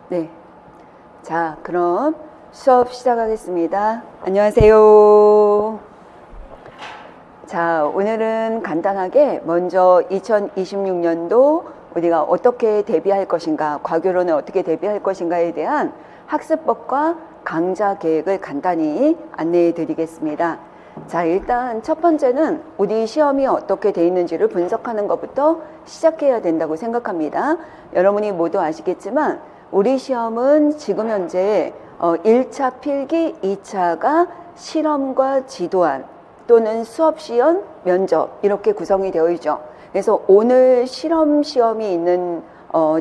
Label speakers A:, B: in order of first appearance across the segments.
A: 네. 자, 그럼 수업 시작하겠습니다. 안녕하세요. 자, 오늘은 간단하게 먼저 2026년도 우리가 어떻게 대비할 것인가, 과교로는 어떻게 대비할 것인가에 대한 학습법과 강좌 계획을 간단히 안내해 드리겠습니다. 자, 일단 첫 번째는 우리 시험이 어떻게 돼 있는지를 분석하는 것부터 시작해야 된다고 생각합니다. 여러분이 모두 아시겠지만 우리 시험은 지금 현재 1차 필기, 2차가 실험과 지도안 또는 수업 시연, 면접 이렇게 구성이 되어 있죠. 그래서 오늘 실험 시험이 있는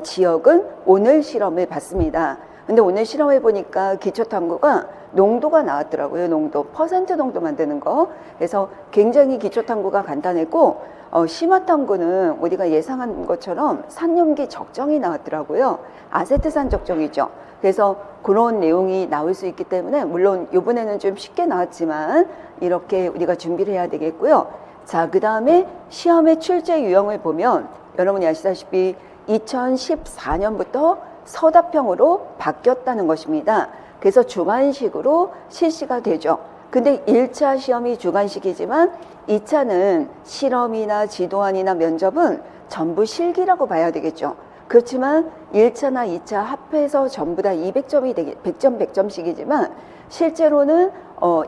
A: 지역은 오늘 실험을 받습니다. 근데 오늘 실험해 보니까 기초탐구가 농도가 나왔더라고요. 농도 퍼센트 정도 만드는 거. 그래서 굉장히 기초탐구가 간단했고 심화탐구는 우리가 예상한 것처럼 산염기 적정이 나왔더라고요. 아세트산 적정이죠. 그래서 그런 내용이 나올 수 있기 때문에 물론 이번에는 좀 쉽게 나왔지만 이렇게 우리가 준비를 해야 되겠고요. 자, 그 다음에 시험의 출제 유형을 보면 여러분이 아시다시피 2014년부터 서답형으로 바뀌었다는 것입니다. 그래서 주관식으로 실시가 되죠. 근데 1차 시험이 주관식이지만 2차는 실험이나 지도안이나 면접은 전부 실기라고 봐야 되겠죠. 그렇지만 1차나 2차 합해서 전부 다 200점이 100점 100점씩이지만 실제로는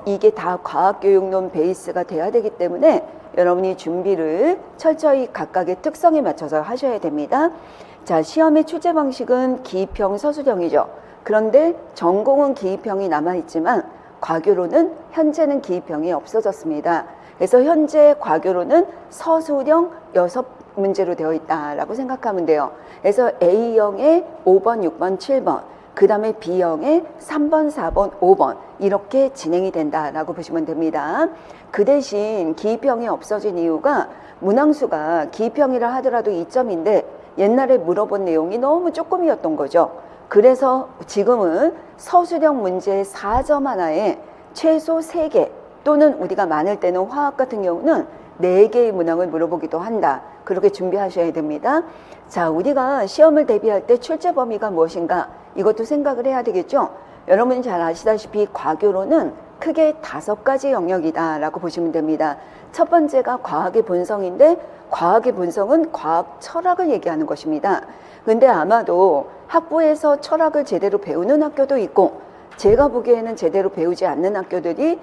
A: 이게 다 과학교육론 베이스가 돼야 되기 때문에 여러분이 준비를 철저히 각각의 특성에 맞춰서 하셔야 됩니다. 자, 시험의 출제 방식은 기입형, 서술형이죠. 그런데 전공은 기입형이 남아있지만 과교로는 현재는 기입형이 없어졌습니다. 그래서 현재 과교로는 서술형 6문제로 되어 있다라고 생각하면 돼요. 그래서 A형에 5번, 6번, 7번, 그 다음에 B형에 3번, 4번, 5번 이렇게 진행이 된다라고 보시면 됩니다. 그 대신 기입형이 없어진 이유가 문항수가 기입형이라 하더라도 2점인데 옛날에 물어본 내용이 너무 조금이었던 거죠. 그래서 지금은 서술형 문제 4점 하나에 최소 3개 또는 우리가 많을 때는 화학 같은 경우는 4개의 문항을 물어보기도 한다. 그렇게 준비하셔야 됩니다. 자, 우리가 시험을 대비할 때 출제 범위가 무엇인가 이것도 생각을 해야 되겠죠. 여러분이 잘 아시다시피 과교로는 크게 5가지 영역이다 라고 보시면 됩니다. 첫 번째가 과학의 본성인데 과학의 본성은 과학 철학을 얘기하는 것입니다. 근데 아마도 학부에서 철학을 제대로 배우는 학교도 있고 제가 보기에는 제대로 배우지 않는 학교들이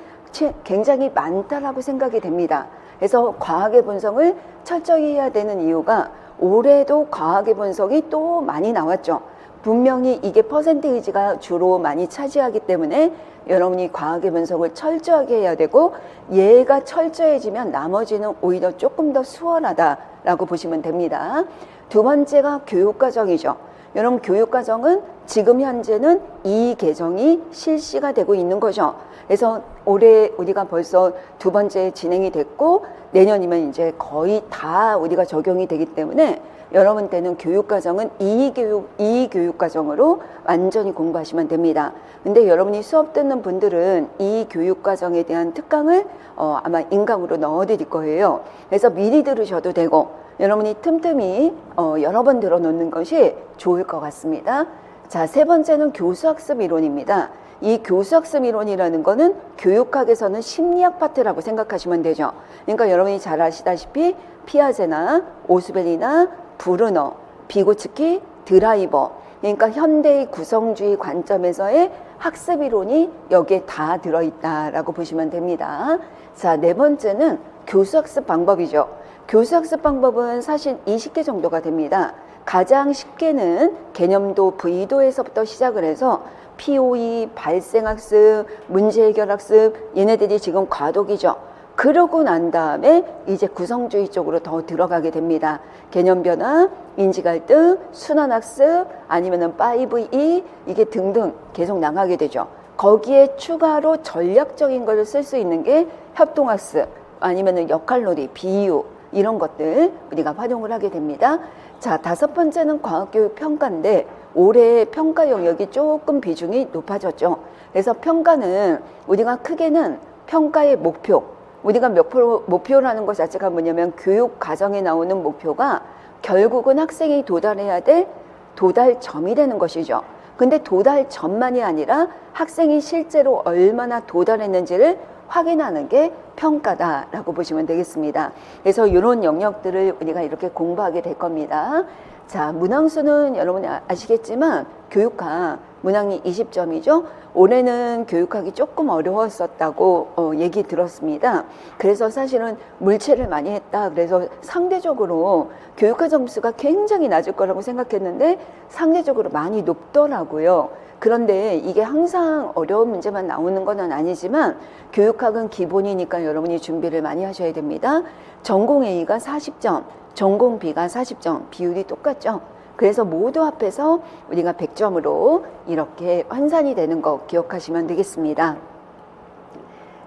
A: 굉장히 많다라고 생각이 됩니다. 그래서 과학의 본성을 철저히 해야 되는 이유가 올해도 과학의 본성이 또 많이 나왔죠. 분명히 이게 퍼센테이지가 주로 많이 차지하기 때문에 여러분이 과학의 분석을 철저하게 해야 되고 얘가 철저해지면 나머지는 오히려 조금 더 수월하다라고 보시면 됩니다. 두 번째가 교육과정이죠. 여러분 교육과정은 지금 현재는 이 개정이 실시가 되고 있는 거죠. 그래서 올해 우리가 벌써 2번째 진행이 됐고 내년이면 이제 거의 다 우리가 적용이 되기 때문에 여러분 때는 교육과정은 이교육과정으로 완전히 공부하시면 됩니다. 근데 여러분이 수업 듣는 분들은 이 교육과정에 대한 특강을 아마 인강으로 넣어드릴 거예요. 그래서 미리 들으셔도 되고 여러분이 틈틈이 여러 번 들어놓는 것이 좋을 것 같습니다. 자, 세 번째는 교수학습 이론입니다. 이 교수학습 이론이라는 거는 교육학에서는 심리학 파트라고 생각하시면 되죠. 그러니까 여러분이 잘 아시다시피 피아제나 오스벨이나 브루너, 비고츠키, 드라이버 그러니까 현대의 구성주의 관점에서의 학습 이론이 여기에 다 들어있다라고 보시면 됩니다. 자, 네 번째는 교수학습 방법이죠. 교수학습 방법은 사실 20개 정도가 됩니다. 가장 쉽게는 개념도 V도에서부터 시작을 해서 POE, 발생학습, 문제해결학습 얘네들이 지금 과독이죠. 그러고 난 다음에 이제 구성주의 쪽으로 더 들어가게 됩니다. 개념 변화, 인지 갈등, 순환학습, 아니면은 5E 이게 등등 계속 나가게 되죠. 거기에 추가로 전략적인 걸 쓸 수 있는 게 협동학습, 아니면은 역할놀이, 비유 이런 것들 우리가 활용을 하게 됩니다. 자, 5번째는 과학교육 평가인데 올해 평가 영역이 조금 비중이 높아졌죠. 그래서 평가는 우리가 크게는 평가의 목표, 우리가 목표라는 것 자체가 뭐냐면 교육 과정에 나오는 목표가 결국은 학생이 도달해야 될 도달점이 되는 것이죠. 근데 도달 전만이 아니라 학생이 실제로 얼마나 도달했는지를 확인하는 게 평가다라고 보시면 되겠습니다. 그래서 이런 영역들을 우리가 이렇게 공부하게 될 겁니다. 자, 문항수는 여러분이 아시겠지만 교육학 문항이 20점이죠. 올해는 교육학이 조금 어려웠었다고 얘기 들었습니다. 그래서 사실은 물체를 많이 했다. 그래서 상대적으로 교육학 점수가 굉장히 낮을 거라고 생각했는데 상대적으로 많이 높더라고요. 그런데 이게 항상 어려운 문제만 나오는 건 아니지만 교육학은 기본이니까 여러분이 준비를 많이 하셔야 됩니다. 전공 A가 40점, 전공 B가 40점, 비율이 똑같죠. 그래서 모두 합해서 우리가 100점으로 이렇게 환산이 되는 거 기억하시면 되겠습니다.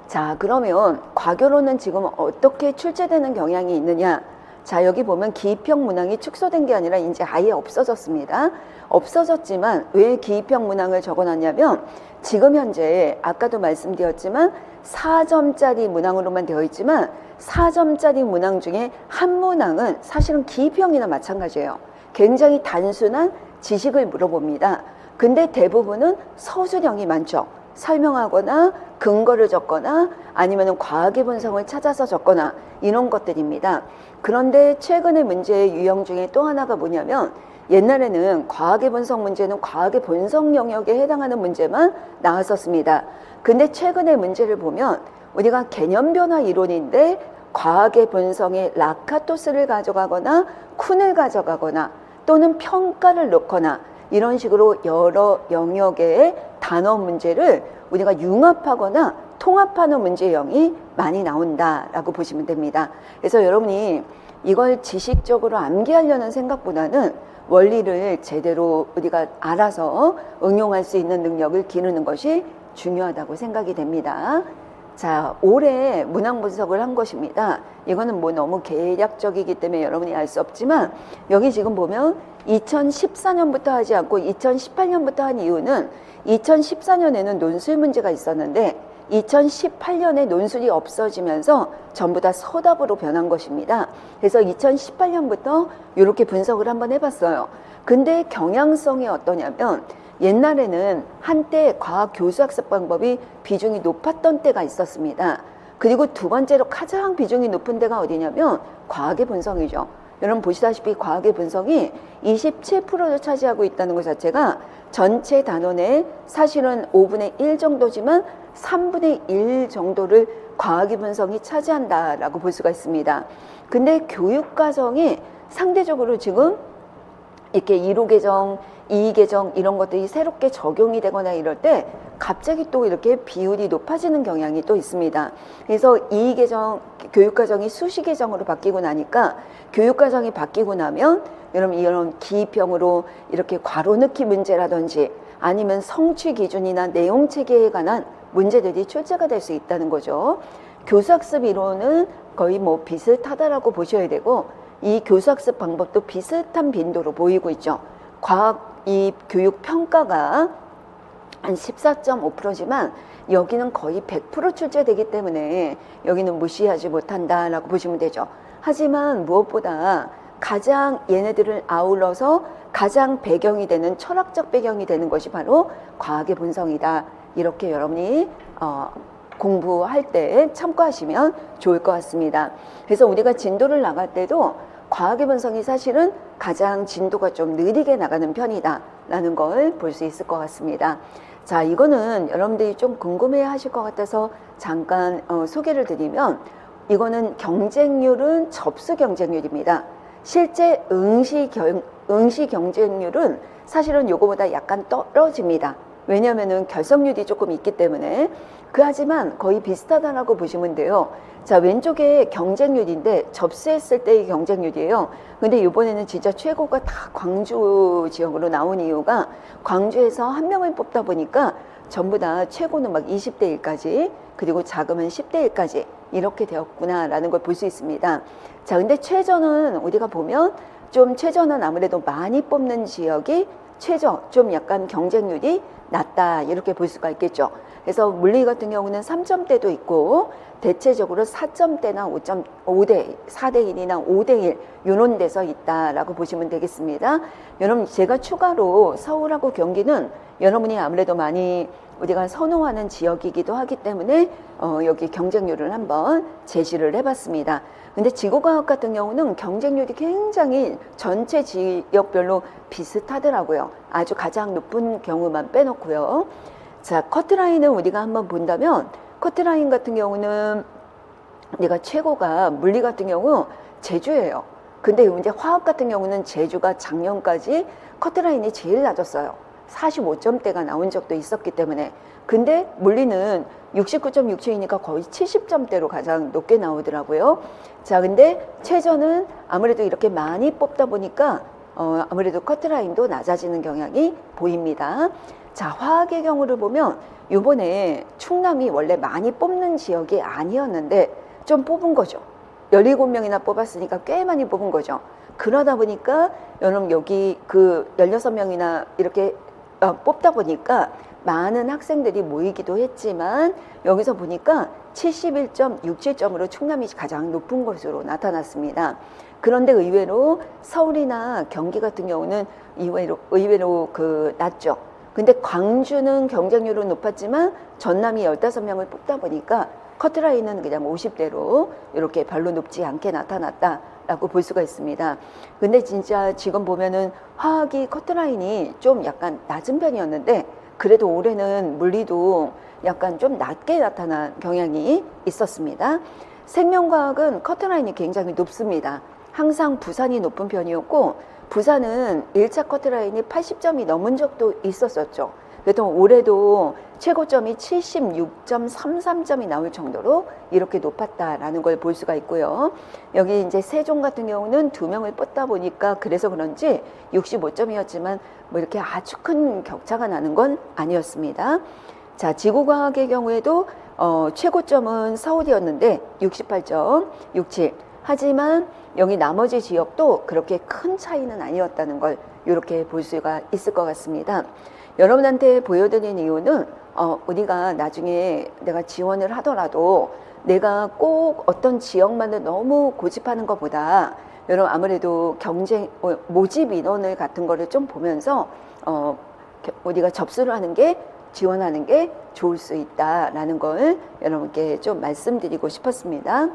A: 자, 그러면 과교로는 지금 어떻게 출제되는 경향이 있느냐? 자, 여기 보면 기입형 문항이 축소된 게 아니라 이제 아예 없어졌습니다. 없어졌지만 왜 기입형 문항을 적어놨냐면 지금 현재 아까도 말씀드렸지만 4점짜리 문항으로만 되어 있지만 4점짜리 문항 중에 한 문항은 사실은 기입형이나 마찬가지예요. 굉장히 단순한 지식을 물어봅니다. 근데 대부분은 서술형이 많죠. 설명하거나 근거를 적거나 아니면 과학의 본성을 찾아서 적거나 이런 것들입니다. 그런데 최근의 문제의 유형 중에 또 하나가 뭐냐면 옛날에는 과학의 본성 문제는 과학의 본성 영역에 해당하는 문제만 나왔었습니다. 근데 최근의 문제를 보면 우리가 개념 변화 이론인데 과학의 본성에 라카토스를 가져가거나 쿤을 가져가거나 또는 평가를 넣거나 이런 식으로 여러 영역의 단어 문제를 우리가 융합하거나 통합하는 문제형이 많이 나온다라고 보시면 됩니다. 그래서 여러분이 이걸 지식적으로 암기하려는 생각보다는 원리를 제대로 우리가 알아서 응용할 수 있는 능력을 기르는 것이 중요하다고 생각이 됩니다. 자, 올해 문항 분석을 한 것입니다. 이거는 뭐 너무 개략적이기 때문에 여러분이 알 수 없지만 여기 지금 보면 2014년부터 하지 않고 2018년부터 한 이유는 2014년에는 논술 문제가 있었는데 2018년에 논술이 없어지면서 전부 다 서답으로 변한 것입니다. 그래서 2018년부터 이렇게 분석을 한번 해봤어요. 근데 경향성이 어떠냐면 옛날에는 한때 과학 교수학습 방법이 비중이 높았던 때가 있었습니다. 그리고 두 번째로 가장 비중이 높은 데가 어디냐면 과학의 본성이죠. 여러분 보시다시피 과학의 본성이 27%를 차지하고 있다는 것 자체가 전체 단원의 사실은 5분의 1 정도지만 3분의 1 정도를 과학의 본성이 차지한다라고 볼 수가 있습니다. 근데 교육과정이 상대적으로 지금 이렇게 1호 개정, 2 개정 이런 것들이 새롭게 적용이 되거나 이럴 때 갑자기 또 이렇게 비율이 높아지는 경향이 또 있습니다. 그래서 2 개정, 교육과정이 수시 개정으로 바뀌고 나니까 교육과정이 바뀌고 나면 여러분 이런 기입형으로 이렇게 괄호 넣기 문제라든지 아니면 성취 기준이나 내용 체계에 관한 문제들이 출제가 될 수 있다는 거죠. 교수학습 이론은 거의 뭐 비슷하다라고 보셔야 되고 이 교수학습 방법도 비슷한 빈도로 보이고 있죠. 과학 이 교육 평가가 한 14.5%지만 여기는 거의 100% 출제되기 때문에 여기는 무시하지 못한다라고 보시면 되죠. 하지만 무엇보다 가장 얘네들을 아울러서 가장 배경이 되는 철학적 배경이 되는 것이 바로 과학의 본성이다. 이렇게 여러분이 공부할 때 참고하시면 좋을 것 같습니다. 그래서 우리가 진도를 나갈 때도 과학의 본성이 사실은 가장 진도가 좀 느리게 나가는 편이다 라는 걸 볼 수 있을 것 같습니다. 자, 이거는 여러분들이 좀 궁금해 하실 것 같아서 잠깐 소개를 드리면 이거는 경쟁률은 접수 경쟁률입니다. 실제 응시 경쟁률은 사실은 요거보다 약간 떨어집니다. 왜냐하면 결석률이 조금 있기 때문에 하지만 거의 비슷하다라고 보시면 돼요. 자, 왼쪽에 경쟁률인데 접수했을 때의 경쟁률이에요. 근데 이번에는 진짜 최고가 다 광주 지역으로 나온 이유가 광주에서 한 명을 뽑다 보니까 전부 다 최고는 막 20대 1까지 그리고 작으면 10대 1까지 이렇게 되었구나라는 걸 볼 수 있습니다. 자, 근데 최저는 우리가 보면 좀 최저는 아무래도 많이 뽑는 지역이 최저 좀 약간 경쟁률이 낮다 이렇게 볼 수가 있겠죠. 그래서 물리 같은 경우는 3점대도 있고 대체적으로 4점대나 5대, 4대1이나 5대1 이런 데서 있다라고 보시면 되겠습니다. 여러분 제가 추가로 서울하고 경기는 여러분이 아무래도 많이 우리가 선호하는 지역이기도 하기 때문에 여기 경쟁률을 한번 제시를 해봤습니다. 근데 지구과학 같은 경우는 경쟁률이 굉장히 전체 지역별로 비슷하더라고요. 아주 가장 높은 경우만 빼놓고요. 자, 커트라인은 우리가 한번 본다면 커트라인 같은 경우는 내가 최고가 물리 같은 경우 제주예요. 근데 이제 화학 같은 경우는 제주가 작년까지 커트라인이 제일 낮았어요. 45점대가 나온 적도 있었기 때문에. 근데 물리는 69.67이니까 거의 70점대로 가장 높게 나오더라고요. 자, 근데 최저는 아무래도 이렇게 많이 뽑다 보니까 아무래도 커트라인도 낮아지는 경향이 보입니다. 자, 화학의 경우를 보면 요번에 충남이 원래 많이 뽑는 지역이 아니었는데 좀 뽑은 거죠. 17명이나 뽑았으니까 꽤 많이 뽑은 거죠. 그러다 보니까 여러분 여기 그 16명이나 이렇게 뽑다 보니까 많은 학생들이 모이기도 했지만 여기서 보니까 71.67점으로 충남이 가장 높은 것으로 나타났습니다. 그런데 의외로 서울이나 경기 같은 경우는 의외로 낮죠. 근데 광주는 경쟁률은 높았지만 전남이 15명을 뽑다 보니까 커트라인은 그냥 50대로 이렇게 별로 높지 않게 나타났다라고 볼 수가 있습니다. 근데 진짜 지금 보면은 화학이 커트라인이 좀 약간 낮은 편이었는데 그래도 올해는 물리도 약간 좀 낮게 나타난 경향이 있었습니다. 생명과학은 커트라인이 굉장히 높습니다. 항상 부산이 높은 편이었고 부산은 1차 커트라인이 80점이 넘은 적도 있었었죠. 그래도 올해도 최고점이 76.33점이 나올 정도로 이렇게 높았다라는 걸 볼 수가 있고요. 여기 이제 세종 같은 경우는 2명을 뽑다 보니까 그래서 그런지 65점이었지만 뭐 이렇게 아주 큰 격차가 나는 건 아니었습니다. 자, 지구과학의 경우에도 최고점은 서울이었는데 68.67. 하지만 여기 나머지 지역도 그렇게 큰 차이는 아니었다는 걸 이렇게 볼 수가 있을 것 같습니다. 여러분한테 보여드린 이유는 우리가 나중에 내가 지원을 하더라도 내가 꼭 어떤 지역만을 너무 고집하는 것보다 여러분 아무래도 모집 인원을 같은 거를 좀 보면서 우리가 접수를 하는 게 지원하는 게 좋을 수 있다라는 걸 여러분께 좀 말씀드리고 싶었습니다.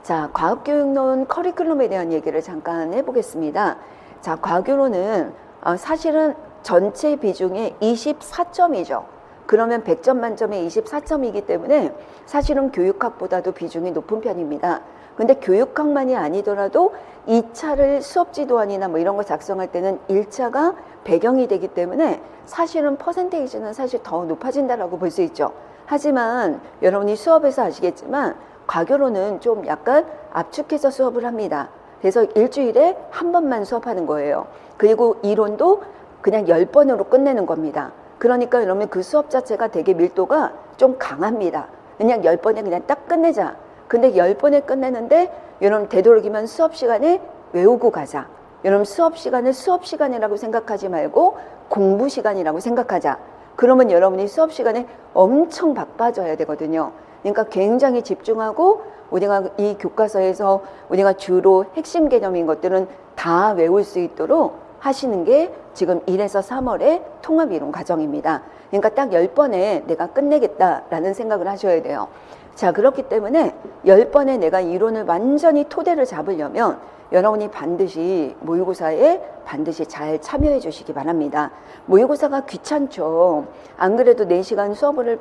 A: 자, 과학교육론 커리큘럼에 대한 얘기를 잠깐 해보겠습니다. 자, 과교로는 사실은 전체 비중의 24점이죠. 그러면 100점 만점에 24점이기 때문에 사실은 교육학보다도 비중이 높은 편입니다. 근데 교육학만이 아니더라도 2차를 수업 지도안이나 뭐 이런 거 작성할 때는 1차가 배경이 되기 때문에 사실은 퍼센테이지는 사실 더 높아진다라고 볼 수 있죠. 하지만 여러분이 수업에서 아시겠지만 과교로는 좀 약간 압축해서 수업을 합니다. 그래서 일주일에 한 번만 수업하는 거예요. 그리고 이론도 그냥 10번으로 끝내는 겁니다. 그러니까 여러분 그 수업 자체가 되게 밀도가 좀 강합니다. 그냥 10번에 그냥 딱 끝내자. 근데 10번에 끝내는데 여러분 되도록이면 수업 시간에 외우고 가자. 여러분 수업 시간을 수업 시간이라고 생각하지 말고 공부 시간이라고 생각하자. 그러면 여러분이 수업 시간에 엄청 바빠져야 되거든요. 그러니까 굉장히 집중하고 우리가 이 교과서에서 우리가 주로 핵심 개념인 것들은 다 외울 수 있도록 하시는 게 지금 1에서 3월의 통합이론 과정입니다. 그러니까 딱 10번에 내가 끝내겠다라는 생각을 하셔야 돼요. 자, 그렇기 때문에 10번에 내가 이론을 완전히 토대를 잡으려면 여러분이 반드시 모의고사에 반드시 잘 참여해 주시기 바랍니다. 모의고사가 귀찮죠. 안 그래도 4시간 수업을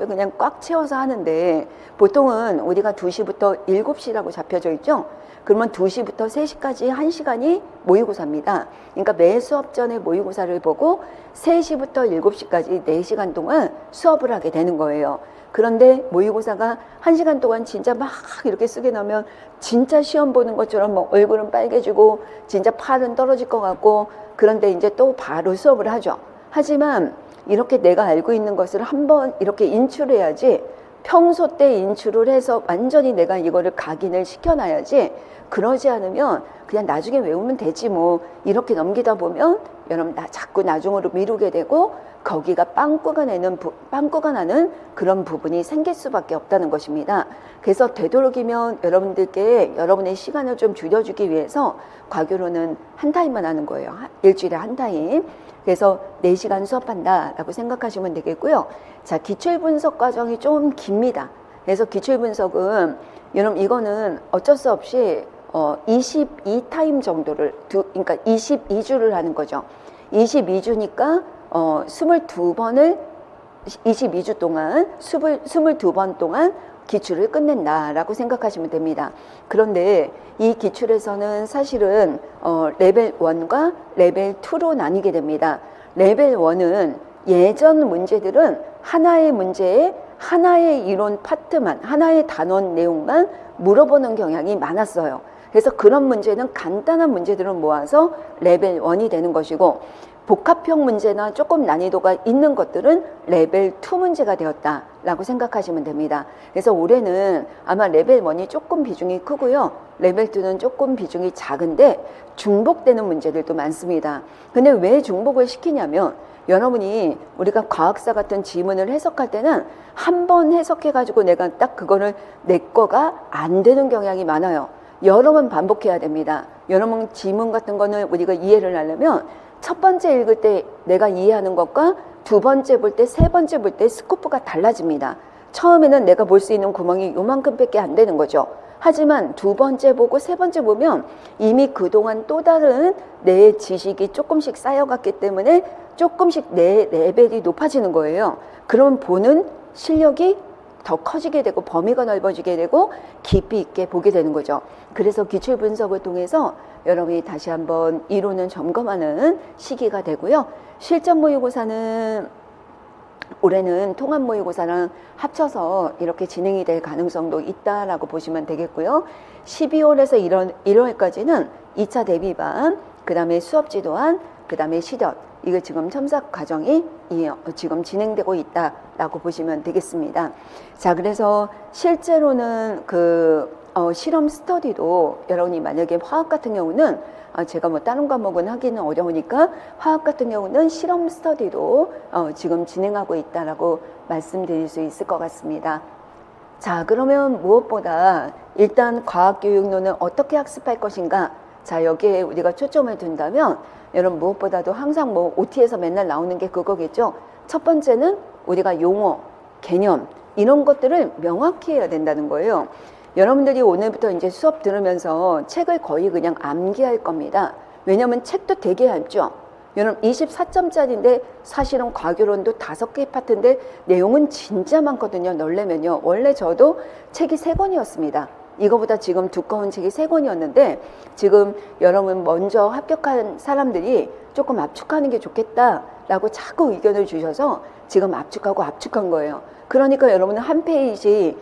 A: 그냥 꽉 채워서 하는데 보통은 우리가 2시부터 7시라고 잡혀져 있죠. 그러면 2시부터 3시까지 1시간이 모의고사입니다. 그러니까 매 수업 전에 모의고사를 보고 3시부터 7시까지 4시간 동안 수업을 하게 되는 거예요. 그런데 모의고사가 1시간 동안 진짜 막 이렇게 쓰게 나면 진짜 시험 보는 것처럼 뭐 얼굴은 빨개지고 진짜 팔은 떨어질 것 같고 그런데 이제 또 바로 수업을 하죠. 하지만 이렇게 내가 알고 있는 것을 한번 이렇게 인출해야지 평소 때 인출을 해서 완전히 내가 이거를 각인을 시켜놔야지 그러지 않으면 그냥 나중에 외우면 되지 뭐 이렇게 넘기다 보면 여러분 자꾸 나중으로 미루게 되고 거기가 빵꾸가 나는 그런 부분이 생길 수밖에 없다는 것입니다. 그래서 되도록이면 여러분들께 여러분의 시간을 좀 줄여주기 위해서 과교로는 한 타임만 하는 거예요. 일주일에 한 타임. 그래서 4시간 수업한다라고 생각하시면 되겠고요. 자, 기출분석 과정이 좀 깁니다. 그래서 기출분석은 여러분 이거는 어쩔 수 없이 22타임 정도를 그러니까 22주를 하는 거죠. 22주니까 22번을 22주 동안 22번 동안 기출을 끝낸다라고 생각하시면 됩니다. 그런데 이 기출에서는 사실은 레벨 1과 레벨 2로 나뉘게 됩니다. 레벨 1은 예전 문제들은 하나의 문제에 하나의 이론 파트만, 하나의 단원 내용만 물어보는 경향이 많았어요. 그래서 그런 문제는 간단한 문제들을 모아서 레벨 1이 되는 것이고, 복합형 문제나 조금 난이도가 있는 것들은 레벨 2 문제가 되었다라고 생각하시면 됩니다. 그래서 올해는 아마 레벨 1이 조금 비중이 크고요. 레벨 2는 조금 비중이 작은데 중복되는 문제들도 많습니다. 근데 왜 중복을 시키냐면 여러분이 우리가 과학사 같은 지문을 해석할 때는 한 번 해석해가지고 내가 딱 그거를 내 거가 안 되는 경향이 많아요. 여러 번 반복해야 됩니다. 여러분 지문 같은 거는 우리가 이해를 하려면 첫 번째 읽을 때 내가 이해하는 것과 두 번째 볼 때, 세 번째 볼 때 스코프가 달라집니다. 처음에는 내가 볼 수 있는 구멍이 요만큼밖에 안 되는 거죠. 하지만 두 번째 보고 세 번째 보면 이미 그동안 또 다른 내 지식이 조금씩 쌓여갔기 때문에 조금씩 내 레벨이 높아지는 거예요. 그럼 보는 실력이 더 커지게 되고 범위가 넓어지게 되고 깊이 있게 보게 되는 거죠. 그래서 기출 분석을 통해서 여러분이 다시 한번 이론을 점검하는 시기가 되고요. 실전 모의고사는 올해는 통합 모의고사랑 합쳐서 이렇게 진행이 될 가능성도 있다라고 보시면 되겠고요. 12월에서 1월까지는 2차 대비반, 그 다음에 수업지도안, 그 다음에 시놉, 이거 지금 첨삭 과정이 지금 진행되고 있다라고 보시면 되겠습니다. 자, 그래서 실제로는 실험 스터디도 여러분이 만약에 화학 같은 경우는 제가 뭐 다른 과목은 하기는 어려우니까 화학 같은 경우는 실험 스터디도 지금 진행하고 있다라고 말씀드릴 수 있을 것 같습니다. 자, 그러면 무엇보다 일단 과학교육론은 어떻게 학습할 것인가? 자, 여기에 우리가 초점을 둔다면 여러분 무엇보다도 항상 뭐 OT에서 맨날 나오는 게 그거겠죠. 첫 번째는 우리가 용어, 개념 이런 것들을 명확히 해야 된다는 거예요. 여러분들이 오늘부터 이제 수업 들으면서 책을 거의 그냥 암기할 겁니다. 왜냐하면 책도 되게 얇죠. 여러분 24점짜리인데 사실은 과교론도 5개 파트인데 내용은 진짜 많거든요. 놀래면요. 원래 저도 책이 3권이었습니다. 이거보다 지금 두꺼운 책이 3권이었는데 지금 여러분 먼저 합격한 사람들이 조금 압축하는 게 좋겠다라고 자꾸 의견을 주셔서 지금 압축한 거예요. 그러니까 여러분은 한 페이지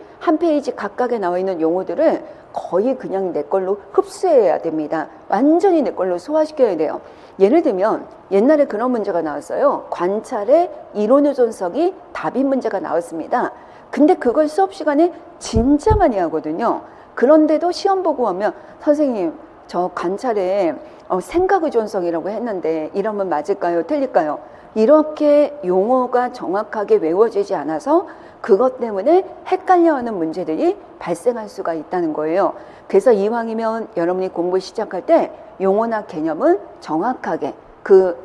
A: 각각에 나와 있는 용어들을 거의 그냥 내 걸로 흡수해야 됩니다. 완전히 내 걸로 소화시켜야 돼요. 예를 들면 옛날에 그런 문제가 나왔어요. 관찰의 이론의존성이 답인 문제가 나왔습니다. 근데 그걸 수업 시간에 진짜 많이 하거든요. 그런데도 시험 보고 오면 선생님 저 관찰에 생각의존성이라고 했는데 이러면 맞을까요? 틀릴까요? 이렇게 용어가 정확하게 외워지지 않아서 그것 때문에 헷갈려하는 문제들이 발생할 수가 있다는 거예요. 그래서 이왕이면 여러분이 공부 시작할 때 용어나 개념은 정확하게 그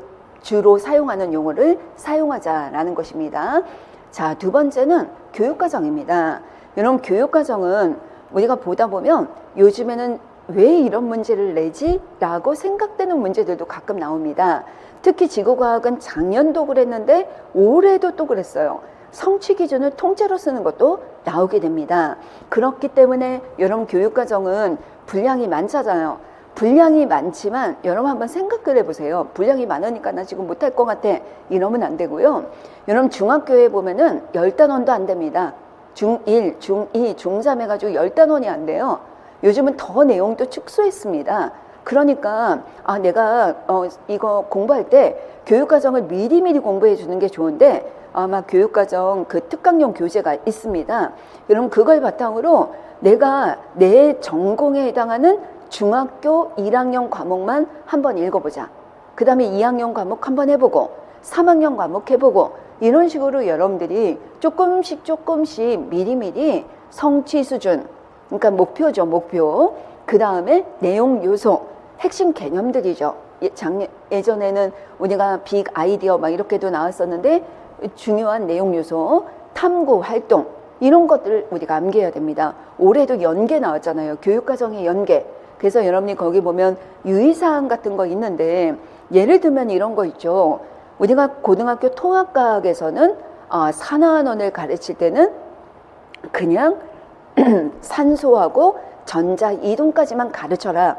A: 주로 사용하는 용어를 사용하자라는 것입니다. 자, 두 번째는 교육과정입니다. 여러분 교육과정은 우리가 보다 보면 요즘에는 왜 이런 문제를 내지? 라고 생각되는 문제들도 가끔 나옵니다. 특히 지구과학은 작년도 그랬는데 올해도 또 그랬어요. 성취 기준을 통째로 쓰는 것도 나오게 됩니다. 그렇기 때문에 여러분 교육과정은 분량이 많잖아요. 분량이 많지만 여러분 한번 생각을 해보세요. 분량이 많으니까 나 지금 못할 것 같아. 이러면 안 되고요. 여러분 중학교에 보면은 10단원도 안 됩니다. 중1, 중2, 중3 해가지고 10단원이 안 돼요. 요즘은 더 내용도 축소했습니다. 그러니까 내가 이거 공부할 때 교육과정을 미리미리 공부해 주는 게 좋은데 아마 교육과정 그 특강용 교재가 있습니다. 그럼 그걸 바탕으로 내가 내 전공에 해당하는 중학교 1학년 과목만 한번 읽어보자. 그 다음에 2학년 과목 한번 해보고 3학년 과목 해보고 이런 식으로 여러분들이 조금씩 미리미리 성취 수준, 그러니까 목표죠, 목표. 그 다음에 내용 요소, 핵심 개념들이죠. 예전에는 우리가 빅 아이디어 막 이렇게도 나왔었는데 중요한 내용 요소, 탐구 활동 이런 것들을 우리가 암기해야 됩니다. 올해도 연계 나왔잖아요. 교육과정의 연계. 그래서 여러분이 거기 보면 유의사항 같은 거 있는데 예를 들면 이런 거 있죠. 우리가 고등학교 통합과학에서는 산화환원을 가르칠 때는 그냥 산소하고 전자 이동까지만 가르쳐라.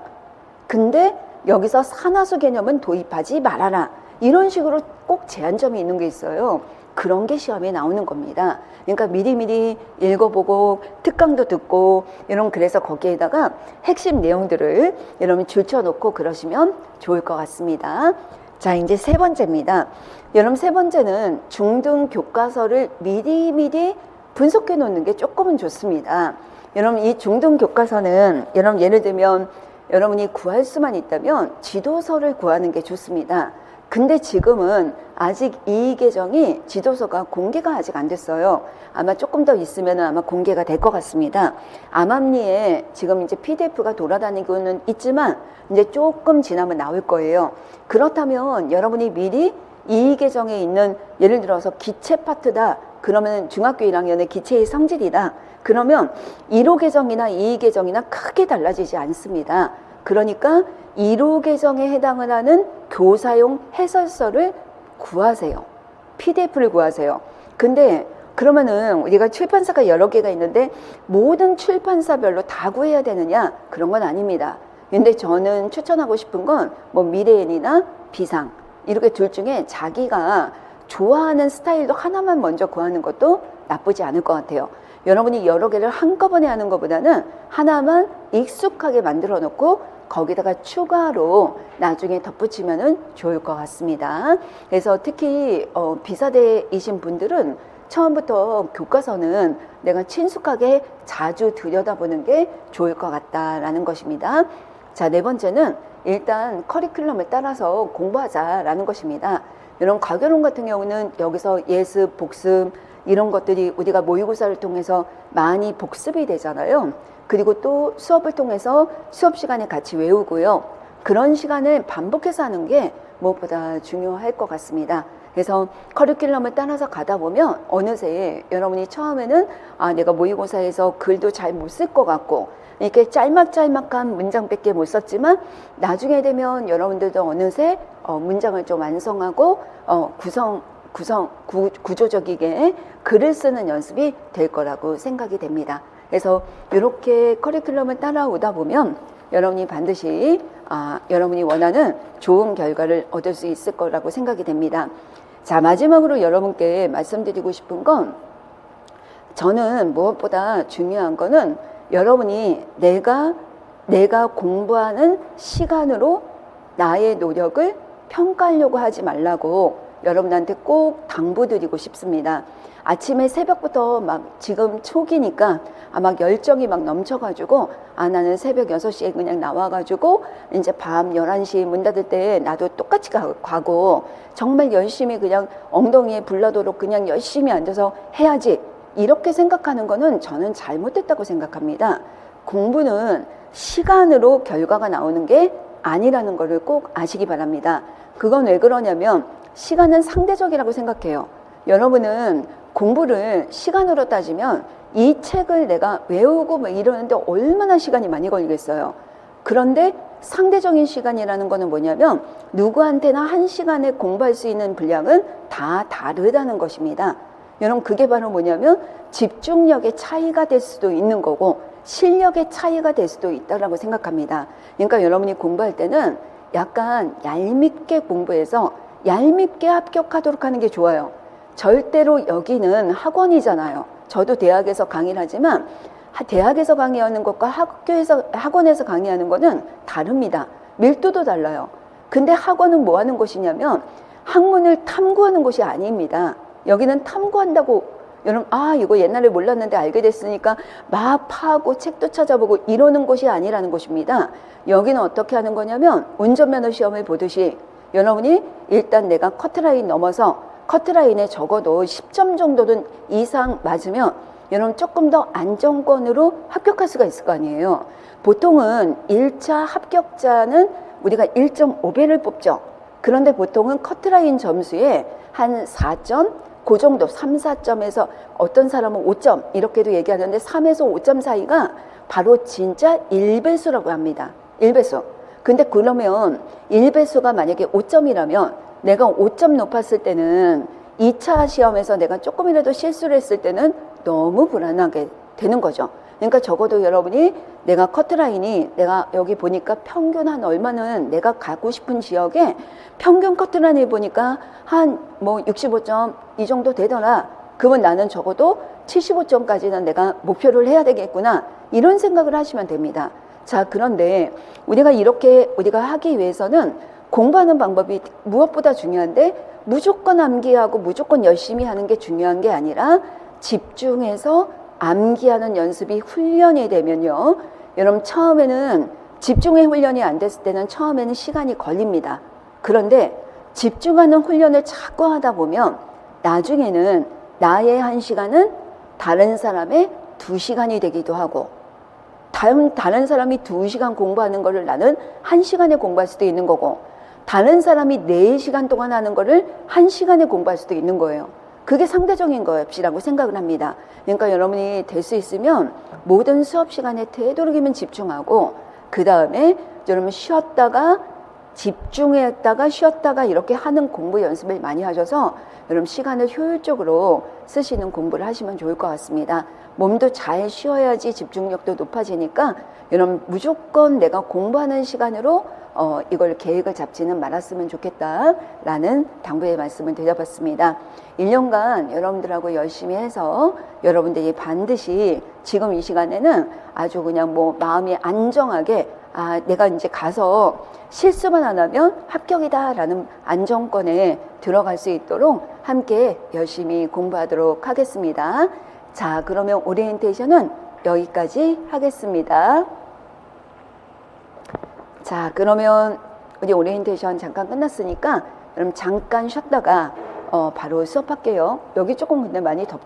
A: 근데 여기서 산화수 개념은 도입하지 말아라. 이런 식으로 꼭 제한점이 있는 게 있어요. 그런 게 시험에 나오는 겁니다. 그러니까 미리미리 읽어보고 특강도 듣고 이런, 그래서 거기에다가 핵심 내용들을 여러분 줄쳐놓고 그러시면 좋을 것 같습니다. 자, 이제 세 번째입니다. 여러분 세 번째는 중등 교과서를 미리미리 분석해 놓는 게 조금은 좋습니다. 여러분 이 중등 교과서는 여러분 예를 들면 여러분이 구할 수만 있다면 지도서를 구하는 게 좋습니다. 근데 지금은 아직 이 계정이 지도서가 공개가 아직 안 됐어요. 아마 조금 더 있으면 아마 공개가 될 것 같습니다. 암암리에 지금 이제 PDF가 돌아다니고는 있지만 이제 조금 지나면 나올 거예요. 그렇다면 여러분이 미리 이 계정에 있는 예를 들어서 기체 파트다. 그러면 중학교 1학년의 기체의 성질이다. 그러면 1호 계정이나 2호 계정이나 크게 달라지지 않습니다. 그러니까 1호 계정에 해당을 하는 교사용 해설서를 구하세요. PDF를 구하세요. 근데 그러면은 우리가 출판사가 여러 개가 있는데 모든 출판사별로 다 구해야 되느냐? 그런 건 아닙니다. 근데 저는 추천하고 싶은 건 뭐 미래엔이나 비상 이렇게 둘 중에 자기가 좋아하는 스타일도 하나만 먼저 구하는 것도 나쁘지 않을 것 같아요. 여러분이 여러 개를 한꺼번에 하는 것보다는 하나만 익숙하게 만들어 놓고 거기다가 추가로 나중에 덧붙이면은 좋을 것 같습니다. 그래서 특히 비사대이신 분들은 처음부터 교과서는 내가 친숙하게 자주 들여다보는 게 좋을 것 같다라는 것입니다. 자, 네 번째는 일단 커리큘럼을 따라서 공부하자라는 것입니다. 이런 과교론 같은 경우는 여기서 예습, 복습 이런 것들이 우리가 모의고사를 통해서 많이 복습이 되잖아요. 그리고 또 수업을 통해서 수업 시간에 같이 외우고요. 그런 시간을 반복해서 하는 게 무엇보다 중요할 것 같습니다. 그래서 커리큘럼을 따라서 가다 보면 어느새 여러분이 처음에는 내가 모의고사에서 글도 잘 못 쓸 것 같고 이렇게 짤막짤막한 문장밖에 못 썼지만 나중에 되면 여러분들도 어느새 문장을 좀 완성하고 구조적이게 글을 쓰는 연습이 될 거라고 생각이 됩니다. 그래서 이렇게 커리큘럼을 따라오다 보면 여러분이 반드시 여러분이 원하는 좋은 결과를 얻을 수 있을 거라고 생각이 됩니다. 자, 마지막으로 여러분께 말씀드리고 싶은 건 저는 무엇보다 중요한 거는 여러분이 내가 공부하는 시간으로 나의 노력을 평가하려고 하지 말라고 여러분한테 꼭 당부드리고 싶습니다. 아침에 새벽부터 막 지금 초기니까 막 열정이 막 넘쳐가지고 나는 새벽 6시에 그냥 나와가지고 이제 밤 11시 문 닫을 때 나도 똑같이 가고 정말 열심히 그냥 엉덩이에 불나도록 그냥 열심히 앉아서 해야지 이렇게 생각하는 거는 저는 잘못됐다고 생각합니다. 공부는 시간으로 결과가 나오는 게 아니라는 것을 꼭 아시기 바랍니다. 그건 왜 그러냐면 시간은 상대적이라고 생각해요. 여러분은 공부를 시간으로 따지면 이 책을 내가 외우고 뭐 이러는데 얼마나 시간이 많이 걸리겠어요. 그런데 상대적인 시간이라는 거는 뭐냐면 누구한테나 1시간에 공부할 수 있는 분량은 다 다르다는 것입니다. 여러분 그게 바로 뭐냐면 집중력의 차이가 될 수도 있는 거고 실력의 차이가 될 수도 있다고 생각합니다. 그러니까 여러분이 공부할 때는 약간 얄밉게 공부해서 얄밉게 합격하도록 하는 게 좋아요. 절대로 여기는 학원이잖아요. 저도 대학에서 강의를 하지만 대학에서 강의하는 것과 학원에서 강의하는 거는 다릅니다. 밀도도 달라요. 근데 학원은 뭐 하는 곳이냐면 학문을 탐구하는 곳이 아닙니다. 여기는 탐구한다고 여러분, 이거 옛날에 몰랐는데 알게 됐으니까 막 파고 책도 찾아보고 이러는 곳이 아니라는 곳입니다. 여기는 어떻게 하는 거냐면 운전면허 시험을 보듯이 여러분이 일단 내가 커트라인 넘어서 커트라인에 적어도 10점 정도는 이상 맞으면 여러분 조금 더 안정권으로 합격할 수가 있을 거 아니에요. 보통은 1차 합격자는 우리가 1.5배를 뽑죠. 그런데 보통은 커트라인 점수에 한 4점, 그 정도 3, 4점에서 어떤 사람은 5점 이렇게도 얘기하는데 3에서 5점 사이가 바로 진짜 1배수라고 합니다. 1배수. 근데 그러면 1배수가 만약에 5점이라면 내가 5점 높았을 때는 2차 시험에서 내가 조금이라도 실수를 했을 때는 너무 불안하게 되는 거죠. 그러니까 적어도 여러분이 내가 커트라인이 내가 여기 보니까 평균 한 얼마는 내가 가고 싶은 지역에 평균 커트라인을 보니까 한 뭐 65점 이 정도 되더라. 그러면 나는 적어도 75점까지는 내가 목표를 해야 되겠구나. 이런 생각을 하시면 됩니다. 자, 그런데 우리가 이렇게 우리가 하기 위해서는 공부하는 방법이 무엇보다 중요한데 무조건 암기하고 무조건 열심히 하는 게 중요한 게 아니라 집중해서 암기하는 연습이 훈련이 되면요. 여러분 처음에는 집중의 훈련이 안 됐을 때는 처음에는 시간이 걸립니다. 그런데 집중하는 훈련을 자꾸 하다 보면 나중에는 나의 1시간은 다른 사람의 2시간이 되기도 하고 다른 사람이 2시간 공부하는 거를 나는 1시간에 공부할 수도 있는 거고 다른 사람이 4시간 동안 하는 거를 1시간에 공부할 수도 있는 거예요. 그게 상대적인 것이라고 생각을 합니다. 그러니까 여러분이 될 수 있으면 모든 수업 시간에 되도록이면 집중하고 그 다음에 여러분 쉬었다가 집중했다가 쉬었다가 이렇게 하는 공부 연습을 많이 하셔서 여러분 시간을 효율적으로 쓰시는 공부를 하시면 좋을 것 같습니다. 몸도 잘 쉬어야지 집중력도 높아지니까 여러분 무조건 내가 공부하는 시간으로 이걸 계획을 잡지는 말았으면 좋겠다라는 당부의 말씀을 드려봤습니다. 1년간 여러분들하고 열심히 해서 여러분들이 반드시 지금 이 시간에는 아주 그냥 뭐 마음이 안정하게 내가 이제 가서 실수만 안 하면 합격이다라는 안정권에 들어갈 수 있도록 함께 열심히 공부하도록 하겠습니다. 자, 그러면 오리엔테이션은 여기까지 하겠습니다. 자, 그러면 우리 오리엔테이션 잠깐 끝났으니까 그럼 잠깐 쉬었다가 바로 수업할게요. 여기 조금 근데 많이 덥죠?